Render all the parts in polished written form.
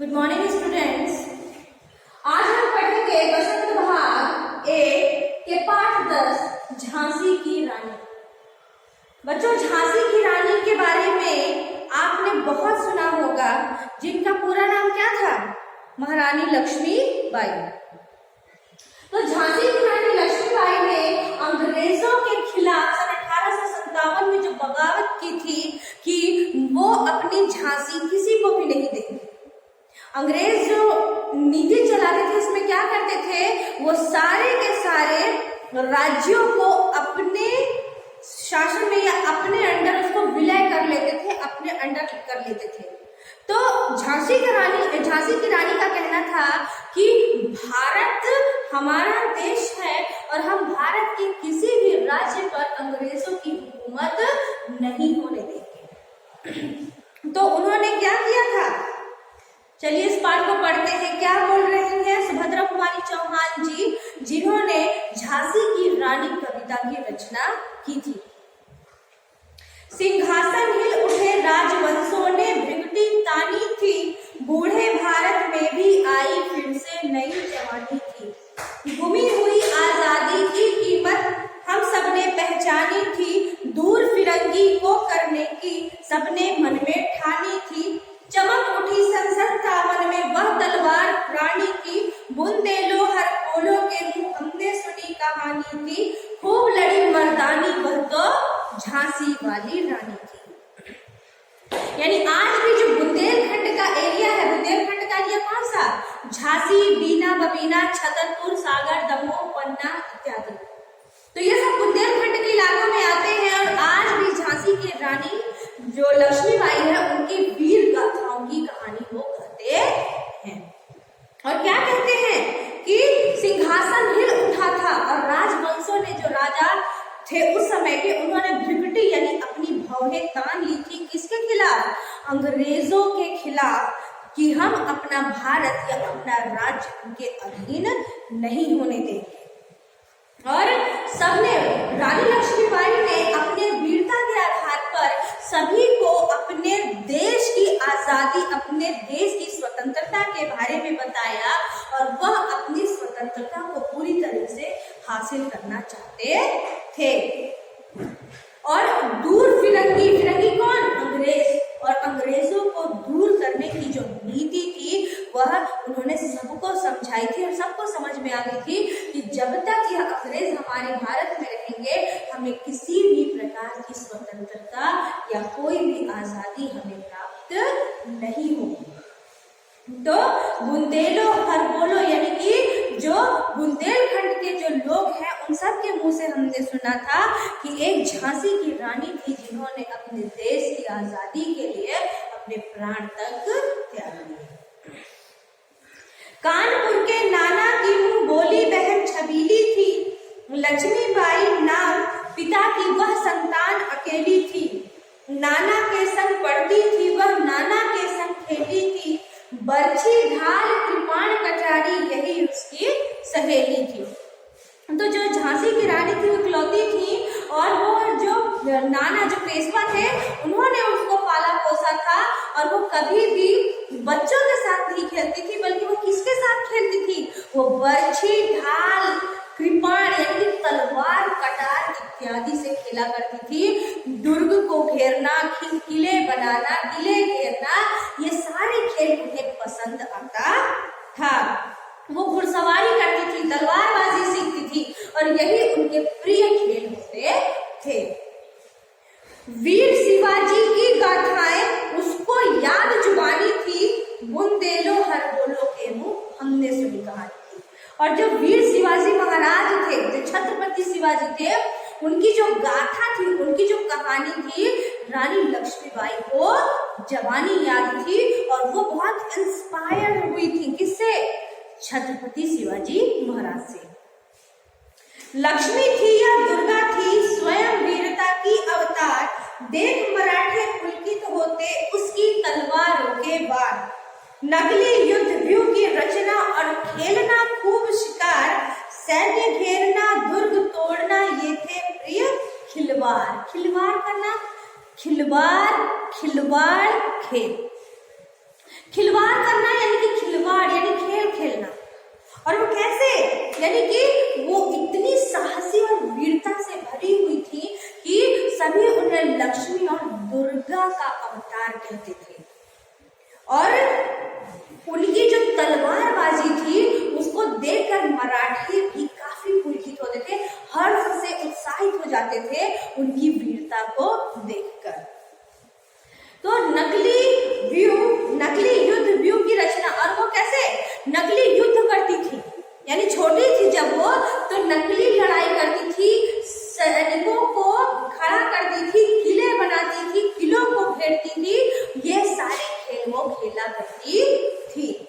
Good morning students. आज हम पढ़ेंगे बसंत भाग एक के पाठ 10 झांसी की रानी। बच्चों, झांसी की रानी के बारे में आपने बहुत सुना होगा, जिनका पूरा नाम क्या था? महारानी लक्ष्मीबाई। तो झांसी की रानी लक्ष्मीबाई ने अंग्रेजों के खिलाफ सन 1857 में जो बगावत की थी कि वो अपनी झांसी किसी को भी नहीं देंगे। अंग्रेज जो नीति चलाते थे इसमें क्या करते थे, वो सारे के सारे राज्यों को अपने शासन में या अपने अंडर उसको विलय कर लेते थे, अपने अंडर कर लेते थे। तो झांसी की रानी का कहना था कि भारत हमारा देश है और हम भारत के किसी भी राज्य पर अंग्रेजों की हुकूमत नहीं होने देंगे। तो उन्होंने क्या किया था? चलिए इस पाठ को पढ़ते हैं। क्या बोल रही हैं सुभद्रा कुमारी चौहान जी, जिन्होंने झांसी की रानी कविता की रचना की थी। सिंहासन हिल उठे राजवंशों ने बिगटी तानी थी, बूढ़े भारत में भी आई फिर से नई जवानी थी। गुमी हुई आजादी की कीमत हम सबने पहचानी थी, दूर फिरंगी को करने की सबने मन में ठानी थी। चमक उठी संसदता मन में वह तलवार प्राणी की, बुंदेलो हर बोलो के मुंह हमने सुनी कहानी थी। खूब लड़ी मर्दानी वह तो झांसी वाली रानी थी। यानी आज भी जो बुंदेलखंड का एरिया है, बुंदेलखंड का एरिया कौन सा? झांसी, बीना, बबीना, छतरपुर, सागर, दमोह, पन्ना इत्यादि। तो ये सब बुंदेलखंड के इलाकों में आते हैं। और आज भी झांसी की रानी जो लक्ष्मीबाई है, उनकी वीर गाथाओं की कहानी वो कहते हैं। और क्या कहते हैं कि सिंहासन हिल उठा था और राजवंशों ने, जो राजा थे उस समय के, उन्होंने भ्रिकुटी यानी अपनी भौहें तान ली थी। किसके खिलाफ? अंग्रेजों के खिलाफ, कि हम अपना भारत या अपना राज्य उनके अधीन नहीं होने देंगे। और सबने, रानी लक्ष्मीबाई ने अपने वीरता के आधार पर सभी को अपने देश की आजादी, अपने देश की स्वतंत्रता के बारे में बताया और वह अपनी स्वतंत्रता को पूरी तरह से हासिल करना चाहते थे। और दूर फिरंगी कौन? अंग्रेज। और अंग्रेजों को दूर करने की जो नीति थी वह उन्होंने सबको समझाई थी और सबको समझ में आ गई थी कि जब तक यह अंग्रेज हमारे भारत में रहेंगे, हमें किसी भी प्रकार की स्वतंत्रता या कोई भी आजादी हमें प्राप्त नहीं होगी। तो बुंदेलो हर बोलो, यानी कि जो बुंदेलखंड के जो लोग हैं उन सब के मुंह से हमने सुना था कि एक झांसी की रानी थी जिन्होंने अपने देश की आजादी के लिए अपने प्राण तक त्याग दिए। कानपुर के नाना की मुंह बोली बहन छबीली थी, लक्ष्मीबाई नाम पिता की वह संतान अकेली थी। नाना के संग पढ़ती थी वह, नाना के संग खेली थी, बर्छी ढाल कृपाण कटारी यही उसकी सहेली थी। तो जो झांसी की रानी थी वो इकलौती थी और वो जो नाना, जो पेशवा थे, उन्होंने उसको पाला पोसा था। और वो कभी भी बच्चों के साथ नहीं खेलती थी, बल्कि वो किसके साथ खेलती थी? वो बर्छी ढाल कृपाण यानी तलवार, कटार इत्यादि से खेला करती थी। दुर्ग को घेरना, किले बनाना, किले घेरना, ये सारे खेल उन्हें पसंद आता था। वो घुड़सवारी करती थी, तलवारबाजी सीखती थी और यही उनके प्रिय खेल होते थे। वीर शिवाजी की गाथाएं उसको याद जुबानी थी, बुंदेलो हर बोलो के मुंह हमने सुनी कहानी थी। और जो वीर शिवाजी महाराज थे, जो छत्रपति शिवाजी थे, उनकी जो गाथा थी, उनकी जो कहानी थी, रानी लक्ष्मीबाई को जवानी याद थी और वो बहुत इंस्पायर हुई थी। किससे? छत्रपति शिवाजी महाराज से। लक्ष्मी थी या दुर्गा थी, स्वयं वीरता की अवतार, देख मराठे पुलकित होते उसकी तलवारों के वार। नकली युद्ध व्यूह की रचना और खेलना खूब शिकार, सैन्य घेरना, दुर्ग तोड़ना, ये थे प्रिय खिलवाड़। खिलवाड़ करना, खिलवाड़ खेल। खिलवाड़ करना यानी और वो कैसे, यानी कि वो इतनी साहसी और वीरता से भरी हुई थी कि सभी उन्हें लक्ष्मी और दुर्गा का अवतार कहते थे। और उनकी जो तलवारबाजी थी उसको देखकर मराठी भी काफी पुलकित होते थे, हर्ष से उत्साहित हो जाते थे उनकी वीरता को देखकर। तो नकली युद्ध व्यूह की रचना, और वो कैसे नकली युद्ध करती थी, यानी छोटी थी जब वो, तो नकली लड़ाई करती थी, सैनिकों को खड़ा करती थी, किले बनाती थी, किलों को घेरती थी, ये सारे खेल वो खेला करती थी।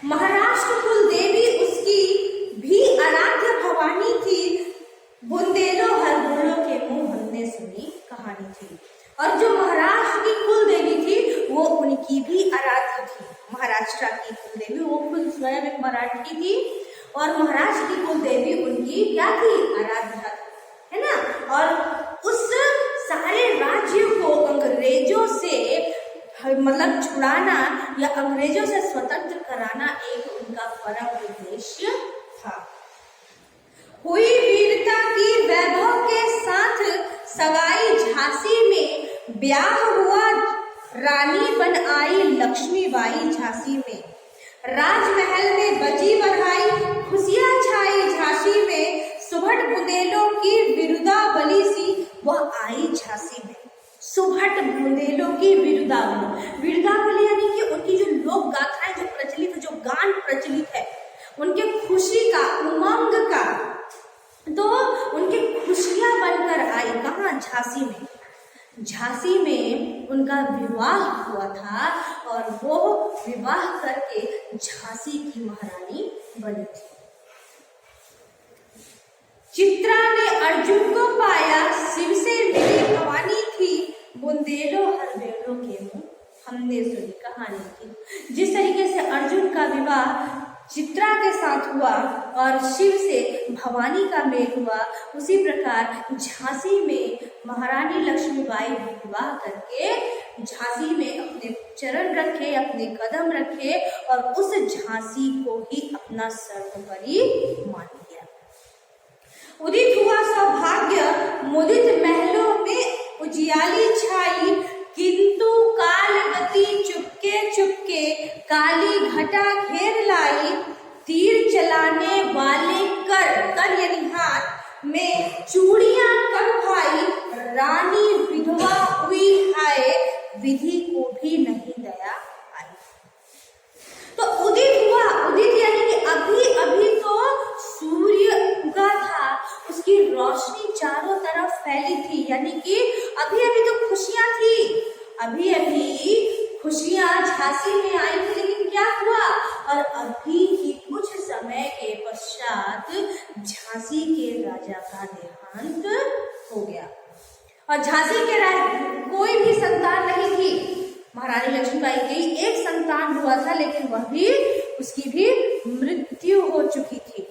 महाराष्ट्र कुल देवी उसकी भी आराध्य भवानी थी, बुंदेलो हरगुलो के मुंह हमने सुनी कहानी थी। और जो महाराष्ट्र की कुल देवी थी वो उनकी भी आराध्य थी। महाराष्ट्र की कुल देवी वो खुद स्वयं एक मराठी थी और महाराष्ट्र की कुल देवी उनकी क्या थी, आराध्या थी, है ना। और उस सारे राज्य को अंग्रेजों से मतलब छुड़ाना या अंग्रेजों से स्वतंत्र कराना एक उनका परम उद्देश्य था। हुई वीरता की वैभव के साथ सगाई झांसी में, ब्याह हुआ रानी बन आई लक्ष्मीबाई झांसी में, राजमहल में बजी बधाई, खुशियां छाई झांसी में, सुभट बुंदेलों की विरुदावली सी वह आई झांसी में। सुभट बुंदेलों की विरुदावली यानी कि उनकी जो लोक गाथाएं जो प्रचलित है, जो गान प्रचलित है, उनके खुशी का, उमंग का, तो उनकी खुशियां बनकर आई कहाँ, झांसी में। झांसी में उनका विवाह हुआ था और वो विवाह करके झांसी की महारानी बनी थी। चित्रा ने अर्जुन को पाया, शिव से मिली भवानी थी, बुंदेलो हरवेलो के मुंह हमने सुनी कहानी थी। जिस तरीके से अर्जुन का विवाह चित्रा के साथ हुआ और शिव से भवानी का मेल हुआ, उसी प्रकार झांसी में महारानी लक्ष्मीबाई विवाह करके झांसी में अपने चरण रखे, अपने कदम रखे और उस झांसी को ही अपना सर्वोपरि मान लिया। उदित हुआ सौभाग्य, मुदित महलों में उजियाली छाई, किंतु काल गति चुपके काली घटा घेर लाई, तीर चलाने वाले कर यानी हाथ में चूड़ियां कर भाई, रानी विधवा हुई हाय, विधि को भी नहीं दया आई। तो उदित हुआ, उदित यानी कि अभी अभी तो सूर्य उगा था, उसकी रोशनी चारों तरफ फैली थी, यानी कि अभी अभी तो खुशियां थी, अभी अभी खुशियां झांसी में आई थी। लेकिन क्या हुआ, और अभी ही कुछ समय के पश्चात झांसी के राजा का देहांत हो गया और झांसी के कोई भी संतान नहीं थी। महारानी लक्ष्मीबाई की एक संतान हुआ था, लेकिन वह भी, उसकी भी मृत्यु हो चुकी थी।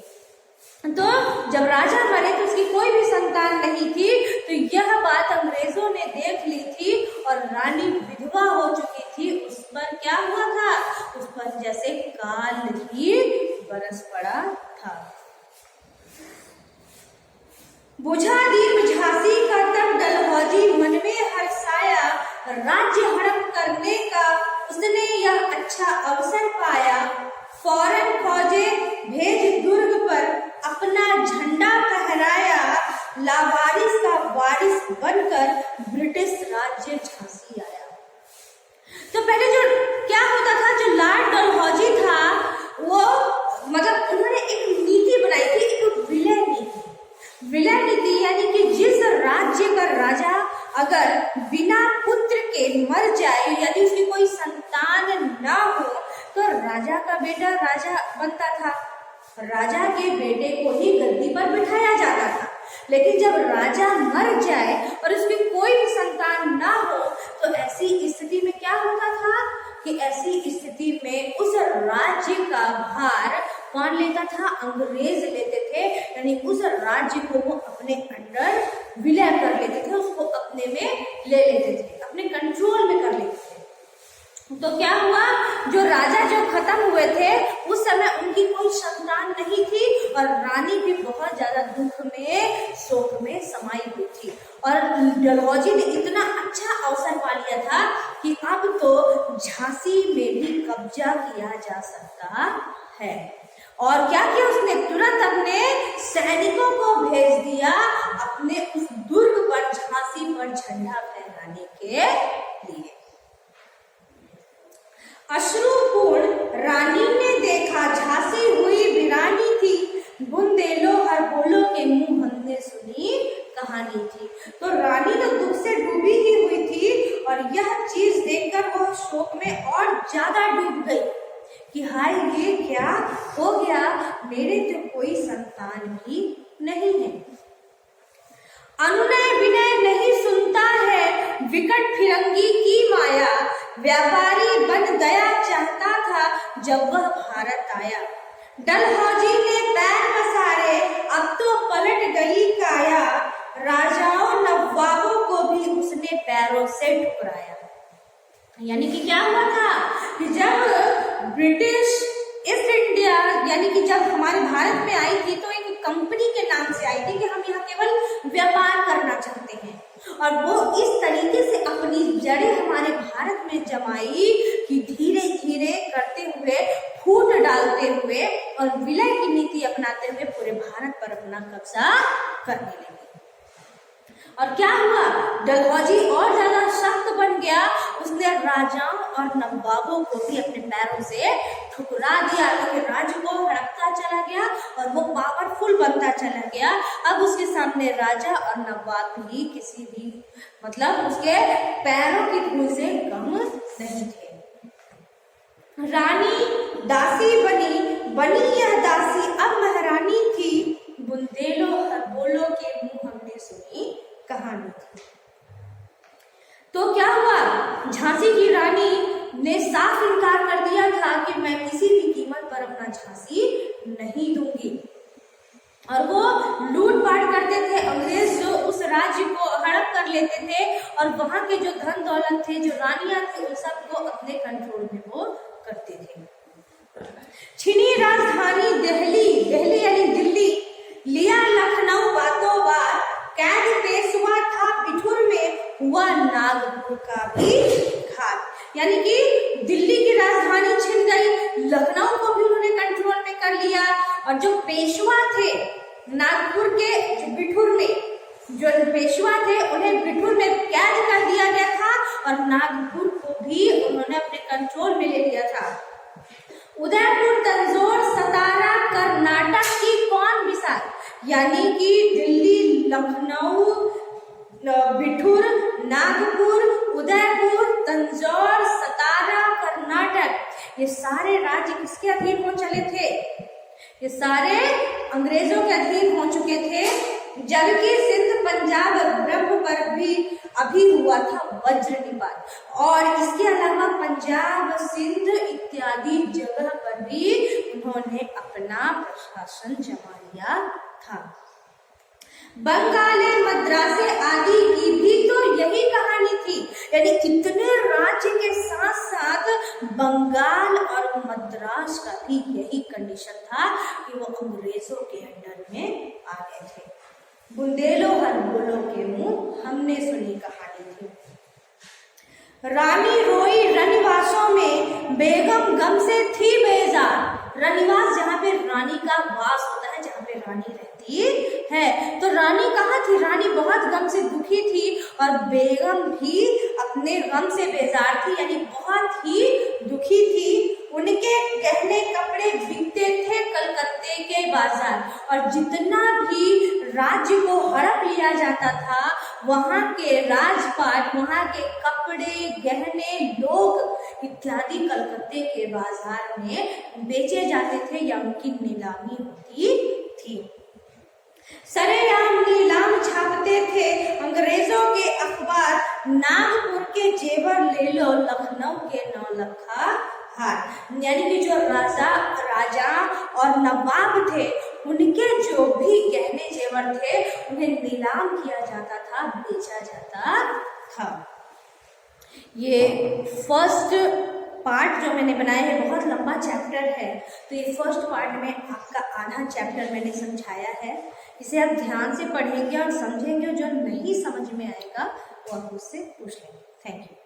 तो जब राजा मरे तो उसकी कोई भी संतान नहीं थी, तो यह बात अंग्रेजों ने देख ली थी और रानी विधवा हो चुकी थी। उस पर क्या हुआ था, उस पर जैसे काल ही बरस पड़ा था। बुझा दीप झांसी का तब डलहौजी, मन में हर्षाया, राज्य हड़प करने का उसने यह अच्छा अवसर पाया। फौरन फौजे भेज दुर्ग पर, अपना झंडा फहराया, लावारिस का वारिस बनकर ब्रिटिश राज्य झांसी आया। तो पहले जो क्या होता था, जो लॉर्ड डलहौजी था वो मतलब उन्होंने एक नीति बनाई थी, एक विलय नीति। विलय नीति यानी कि जिस राज्य का राजा अगर बिना पुत्र के मर जाए, यदि उसकी कोई संतान ना हो, तो राजा का बेटा राजा बनता था, राजा के बेटे को ही गद्दी पर बिठाया जाता था। लेकिन जब राजा मर जाए और उसकी कोई भी संतान ना हो, तो ऐसी स्थिति में क्या होता था कि ऐसी स्थिति में उस राज्य का भार कौन लेता था, अंग्रेज लेते थे। यानी उस राज्य को वो अपने अंडर विलय कर लेते थे, उसको अपने में ले लेते थे, अपने कंट्रोल में कर लेते थे। तो क्या हुआ, जो राजा जो खत्म हुए थे, उस समय उनकी कोई संतान नहीं थी और रानी भी बहुत ज्यादा दुख में, शोक में समाई हुई थी। और डलहौजी ने इतना अच्छा अवसर पा लिया था कि अब तो झांसी में भी कब्जा किया जा सकता है। और क्या किया उसने, तुरंत अपने सैनिकों को भेज दिया अपने उस दुर्ग पर, झांसी पर झंडा फहराने के लिए। अश्रुपूर्ण रानी ने देखा, झांसी हुई वीरानी थी, बुंदेलो हर बोलो के मुंह हमने सुनी कहानी थी। तो रानी तो दुख से डूबी ही हुई थी और यह चीज देखकर वह शोक में और ज्यादा डूब गई कि हाय ये क्या हो गया, मेरे तो कोई संतान भी नहीं है। अनुनय विनय नहीं सुनता है, विकट फिरंगी की माया, व्यापारी बन गया चाहता था जब वह भारत आया। डलहौजी ने पैर पसारे, अब तो पलट गई काया, राजाओं नवाबों को भी उसने पैरों से ठुकराया। यानी कि क्या हुआ था कि जब ब्रिटिश ईस्ट इंडिया यानी कि जब हमारे भारत में आई थी तो एक कंपनी के नाम से आई थी कि हम यहाँ केवल व्यापार करना चाहते हैं, और वो इस तरीके से अपनी जड़ें हमारे भारत में जमाई कि धीरे धीरे करते हुए, फूट डालते हुए और विलय की नीति अपनाते हुए पूरे भारत पर अपना कब्जा करने लगे। और क्या हुआ, डलहौजी और ज्यादा सख्त बन गया, उसने राजाओं और नवाबों को भी अपने पैरों से ठुकरा दिया, क्योंकि राज्य को हड़पता चला गया और वो पावरफुल बनता चला गया। अब उसके सामने राजा और नवाब भी किसी भी मतलब उसके पैरों की धूल से कम नहीं थे। रानी दासी बनी यह दासी अब महारानी थी, बुंदेलो हर बोलो के मुंह हमने सुनी कहानी थी। तो क्या हुआ, झांसी की रानी ने साफ इनकार कर दिया था कि मैं किसी भी कीमत पर अपना झांसी नहीं दूंगी, और वो लूटपाट करते थे। अंग्रेज जो उस राज्य को हड़प कर लेते थे और वहां के जो धन दौलत थे, जो रानियां थी, उन सबको अपने कंट्रोल में वो करते थे। छिनी राजधानी दिल्ली यानी दिल्ली, लिया लखनऊ बातों बात, कैद पेशवा था बिठुर में, हुआ नागपुर का भी घात। यानी कि दिल्ली की राजधानी छिन गई, लखनऊ को भी उन्होंने कंट्रोल में कर लिया, और जो पेशवा थे नागपुर के जो बिठुर में जो पेशवा थे उन्हें बिठुर में कैद कर दिया गया था, और नागपुर को भी उन्होंने अपने कंट्रोल में ले लिया था। उदयपुर, तंजौर, सतारा, कर्नाटक की कौन मिसाल, यानी कि दिल्ली, लखनऊ, बिठुर, नागपुर, उदयपुर, तंजौर, सतारा, कर्नाटक, ये सारे राज्य किसके अधीन हो चले थे? ये सारे अंग्रेजों के अधीन हो चुके थे, जबकि सिंध, पंजाब, ब्रह्म पर भी अभी हुआ था वज्र निपात, और इसके अलावा पंजाब, सिंध इत्यादि जगह पर भी उन्होंने अपना प्रशासन जमा लिया था। बंगाले, मद्रासे आदि की भी तो यही कहानी थी, यानी इतने राज्य के साथ साथ बंगाल और मद्रास का भी यही कंडीशन था कि वो अंग्रेजों के अंडर में आ गए थे। बुंदेलो हर बोलो के मुंह हमने सुनी कहानी थी। रानी रोई रनिवासों में, बेगम गम से थी बेजार। रनिवास जहाँ पे रानी का वास होता है, जहाँ पे रानी रहती है, तो रानी कहाँ थी? रानी बहुत गम से दुखी थी और बेगम भी अपने गम से बेजार थी, यानी बहुत ही दुखी थी। उनके गहने कपड़े बिकते थे कलकत्ते के बाजार, और जितना भी राज्य को हड़प लिया जाता था, वहाँ के राजपाट, वहाँ के कपड़े, गहने, लोग इत्यादि कलकत्ते के बाजार में बेचे जाते थे या उनकी नीलामी होती थी। सरेआम नीलाम छापते थे अंग्रेजों के अखबार, नागपुर के जेवर ले लो, लखनऊ के 9 लखा हार। यानी कि जो राजा और नवाब थे, उनके जो भी गहने जेवर थे उन्हें नीलाम किया जाता था, बेचा जाता था। ये फर्स्ट पार्ट जो मैंने बनाया है बहुत लंबा चैप्टर है, तो ये फर्स्ट पार्ट में आपका आधा चैप्टर मैंने समझाया है। इसे आप ध्यान से पढ़ेंगे और समझेंगे, जो नहीं समझ में आएगा वो आप मुझसे पूछ लेंगे। Thank you.